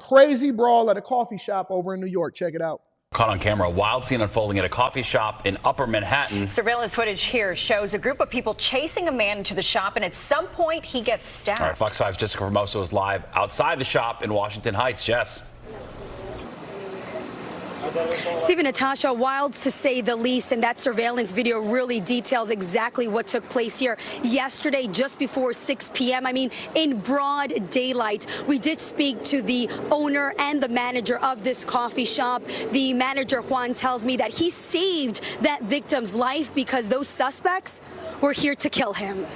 crazy brawl at a coffee shop over in New York. Check it out. Caught on camera, a wild scene unfolding at a coffee shop in Upper Manhattan. Surveillance footage here shows a group of people chasing a man into the shop, and at some point he gets stabbed. All right, Fox 5's Jessica Formoso is live outside the shop in Washington Heights. Jess. Steve and Natasha, wild to say the least, and that surveillance video really details exactly what took place here yesterday just before 6 p.m. I mean, in broad daylight. We did speak to the owner and the manager of this coffee shop. The manager, Juan, tells me that he saved that victim's life because those suspects were here to kill him.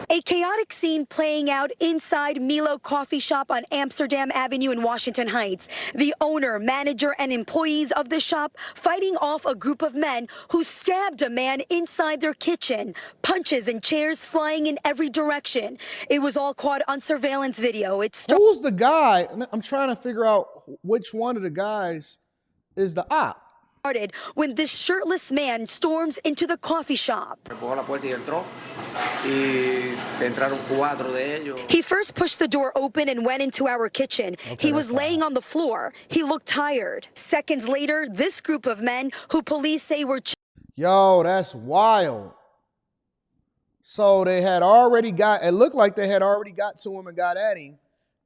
A chaotic scene playing out inside Milo Coffee Shop on Amsterdam Avenue in Washington Heights. The owner, manager, and employees of the shop fighting off a group of men who stabbed a man inside their kitchen. Punches and chairs flying in every direction. It was all caught on surveillance video. Who's the guy? I'm trying to figure out which one of the guys is the op. When this shirtless man storms into the coffee shop. He first pushed the door open and went into our kitchen. He was laying on the floor. He looked tired. Seconds later, this group of men, who police say were... Yo, that's wild. So they had already it looked like they had already got to him and got at him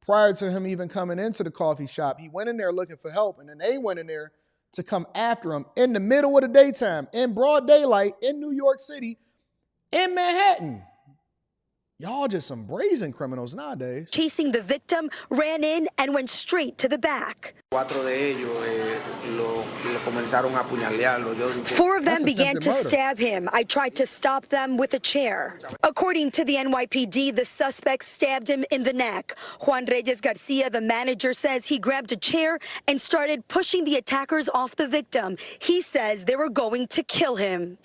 prior to him even coming into the coffee shop. He went in there looking for help, and then they went in there to come after him in the middle of the daytime, in broad daylight, in New York City, in Manhattan. Y'all just some brazen criminals nowadays. Chasing the victim, ran in and went straight to the back. 4 of them began to stab him. I tried to stop them with a chair. According to the NYPD, the suspect stabbed him in the neck. Juan Reyes Garcia, the manager, says he grabbed a chair and started pushing the attackers off the victim. He says they were going to kill him.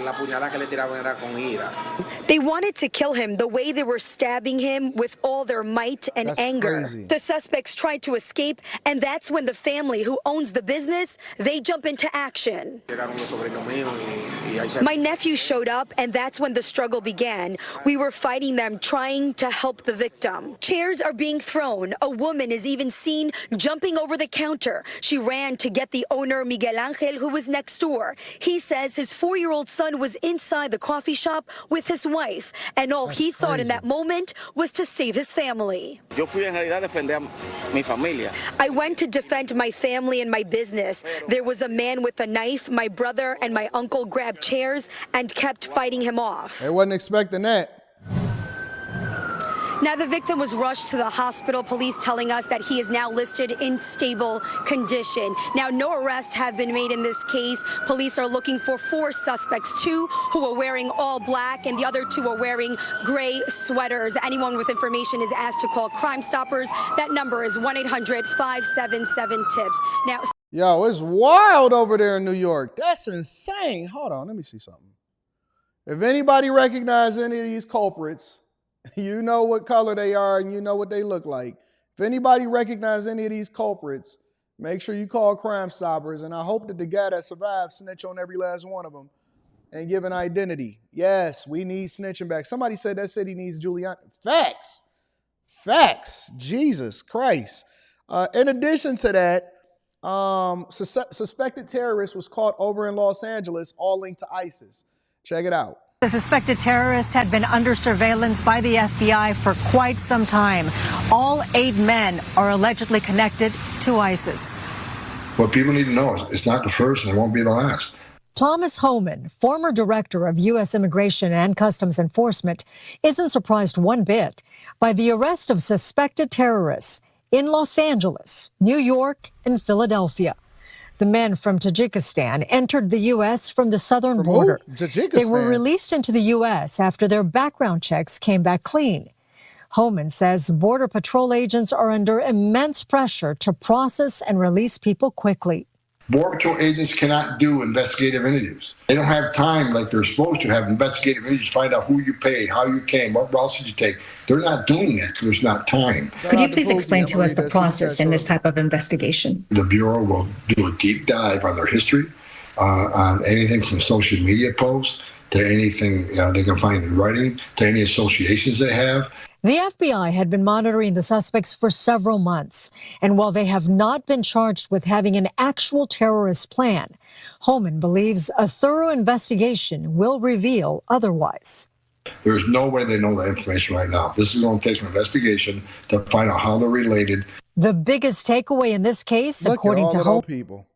They wanted to kill him the way they were stabbing him, with all their might and anger. Crazy. The suspects tried to escape, and that's when the family who owns the business, they jump into action. My nephew showed up, and that's when the struggle began. We were fighting them, trying to help the victim. Chairs are being thrown. A woman is even seen jumping over the counter. She ran to get the owner, Miguel Angel, who was next door. He says his 4-year-old son was inside the coffee shop with his wife, and all he thought in that moment was to save his family. I went to defend my family and my business. There was a man with a knife. My brother and my uncle grabbed chairs and kept fighting him off. They wasn't expecting that. Now, the victim was rushed to the hospital, police telling us that he is now listed in stable condition. Now, no arrests have been made in this case. Police are looking for 4 suspects, 2 who are wearing all black and the other 2 are wearing gray sweaters. Anyone with information is asked to call Crime Stoppers. That number is 1-800-577-TIPS. Now, yo, it's wild over there in New York. That's insane. Hold on, let me see something. If anybody recognizes any of these culprits, you know what color they are and you know what they look like. If anybody recognizes any of these culprits, make sure you call Crime Stoppers. And I hope that the guy that survived snitch on every last one of them and give an identity. Yes, we need snitching back. Somebody said that city needs Giuliani. Facts. Facts. Jesus Christ. In addition to that, suspected terrorist was caught over in Los Angeles, all linked to ISIS. Check it out. The suspected terrorist had been under surveillance by the FBI for quite some time. All 8 men are allegedly connected to ISIS. What people need to know is it's not the first and it won't be the last. Thomas Homan, former director of U.S. Immigration and Customs Enforcement, isn't surprised one bit by the arrest of suspected terrorists in Los Angeles, New York, and Philadelphia. The men from Tajikistan entered the U.S. from the southern border. They were released into the U.S. after their background checks came back clean. Homan says Border Patrol agents are under immense pressure to process and release people quickly. Border Patrol agents cannot do investigative interviews. They don't have time like they're supposed to have investigative interviews to find out who you paid, how you came, what routes did you take. They're not doing that because there's not time. Could you please explain to us the process in this type of investigation? The Bureau will do a deep dive on their history, on anything from social media posts to anything they can find in writing, to any associations they have. The FBI had been monitoring the suspects for several months, and while they have not been charged with having an actual terrorist plan, Holman believes a thorough investigation will reveal otherwise. There's no way they know that information right now. This is going to take an investigation to find out how they're related. The biggest takeaway in this case, Look according at all to of those Holman, people.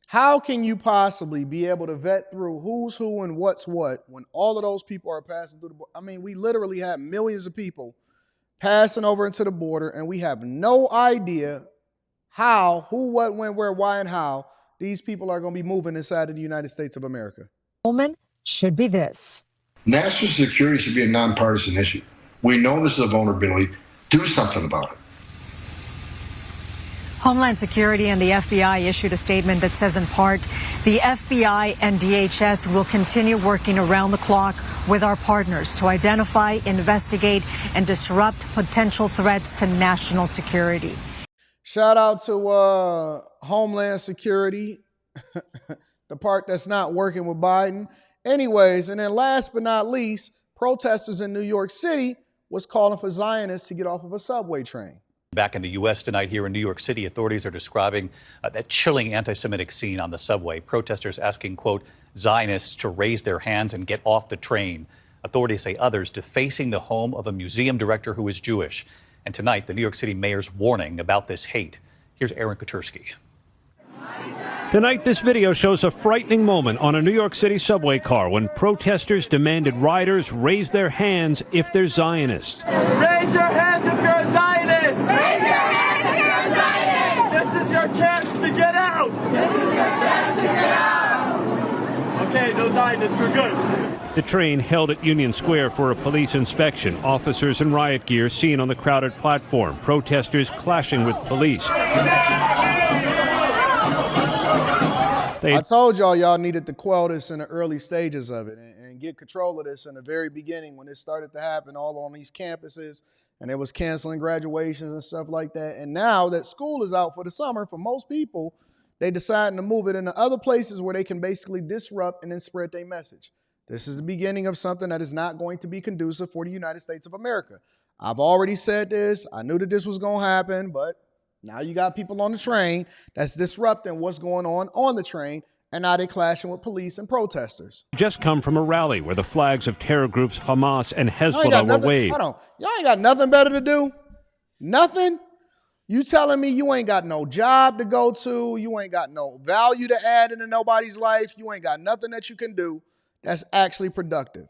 How can you possibly be able to vet through who's who and what's what when all of those people are passing through the border? I mean, we literally have millions of people passing over into the border, and we have no idea how, who, what, when, where, why, and how these people are going to be moving inside of the United States of America. Holman should be this. National security should be a nonpartisan issue. We know this is a vulnerability. Do something about it. Homeland Security and the FBI issued a statement that says, in part, the FBI and DHS will continue working around the clock with our partners to identify, investigate, and disrupt potential threats to national security. Shout out to Homeland Security, the part that's not working with Biden. Anyways, and then last but not least, protesters in New York City was calling for Zionists to get off of a subway train. Back in the U.S. tonight here in New York City, authorities are describing that chilling anti-Semitic scene on the subway. Protesters asking, quote, Zionists to raise their hands and get off the train. Authorities say others defacing the home of a museum director who is Jewish. And tonight, the New York City mayor's warning about this hate. Here's Aaron Katursky. Tonight, this video shows a frightening moment on a New York City subway car when protesters demanded riders raise their hands if they're Zionists. Raise your hands if you're a Zionist! Raise your hands if you're a Zionist! This is your chance to get out! This is your chance to get out! Okay, no Zionists, we're good. The train held at Union Square for a police inspection. Officers in riot gear seen on the crowded platform. Protesters clashing with police. I told y'all needed to quell this in the early stages of it and get control of this in the very beginning when it started to happen all on these campuses and it was canceling graduations and stuff like that. And now that school is out for the summer, for most people, they deciding to move it into other places where they can basically disrupt and then spread their message. This is the beginning of something that is not going to be conducive for the United States of America. I've already said this. I knew that this was going to happen, but now you got people on the train that's disrupting what's going on the train, and now they're clashing with police and protesters. Just come from a rally where the flags of terror groups Hamas and Hezbollah were waved. Hold on. Y'all ain't got nothing better to do? Nothing? You telling me you ain't got no job to go to, you ain't got no value to add into nobody's life, you ain't got nothing that you can do that's actually productive.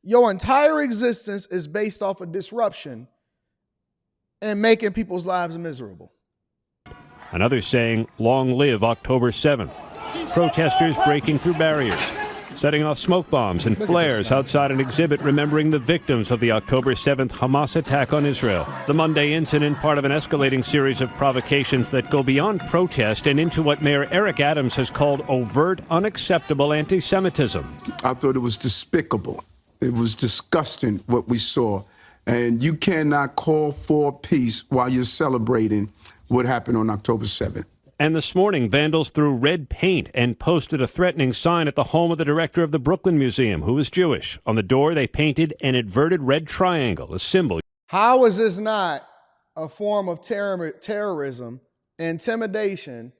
Your entire existence is based off of disruption and making people's lives miserable. Another saying, long live October 7th. Protesters breaking through barriers, setting off smoke bombs and flares outside an exhibit remembering the victims of the October 7th Hamas attack on Israel. The Monday incident, part of an escalating series of provocations that go beyond protest and into what Mayor Eric Adams has called overt, unacceptable anti-Semitism. I thought it was despicable. It was disgusting what we saw. And you cannot call for peace while you're celebrating what happened on October 7th. And this morning, vandals threw red paint and posted a threatening sign at the home of the director of the Brooklyn Museum, who was Jewish. On the door, they painted an inverted red triangle, a symbol. How is this not a form of terrorism, intimidation,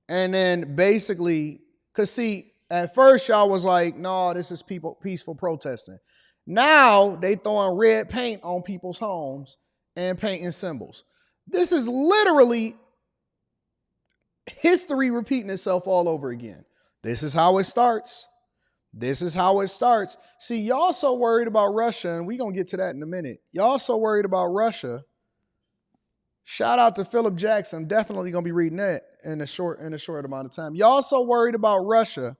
and then basically, because see, at first y'all was like, no, this is peaceful protesting. Now they throwing red paint on people's homes and painting symbols. This is literally history repeating itself all over again. This is how it starts. This is how it starts. See, y'all so worried about Russia, and we're going to get to that in a minute. Y'all so worried about Russia. Shout out to Philip Jackson. I'm definitely going to be reading that in a short amount of time. Y'all so worried about Russia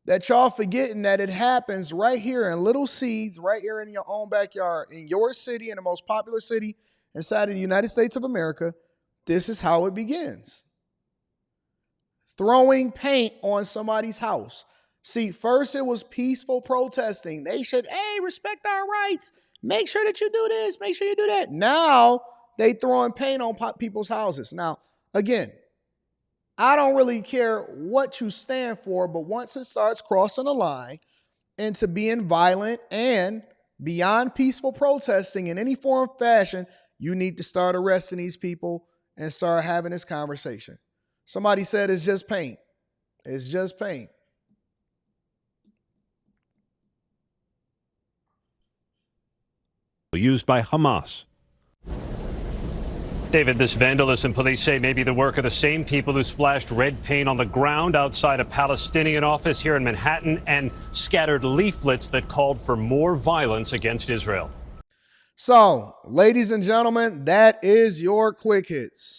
that y'all forgetting that it happens right here in little seeds, right here in your own backyard, in your city, in the most popular city inside of the United States of America. This is how it begins. Throwing paint on somebody's house. See, first it was peaceful protesting. They should, hey, respect our rights. Make sure that you do this. Make sure you do that. Now they throwing paint on people's houses. Now, again, I don't really care what you stand for, but once it starts crossing the line into being violent and beyond peaceful protesting in any form or fashion, you need to start arresting these people and start having this conversation. Somebody said it's just paint. It's just paint. Used by Hamas. David, this vandalism, police say, may be the work of the same people who splashed red paint on the ground outside a Palestinian office here in Manhattan and scattered leaflets that called for more violence against Israel. So, ladies and gentlemen, that is your quick hits.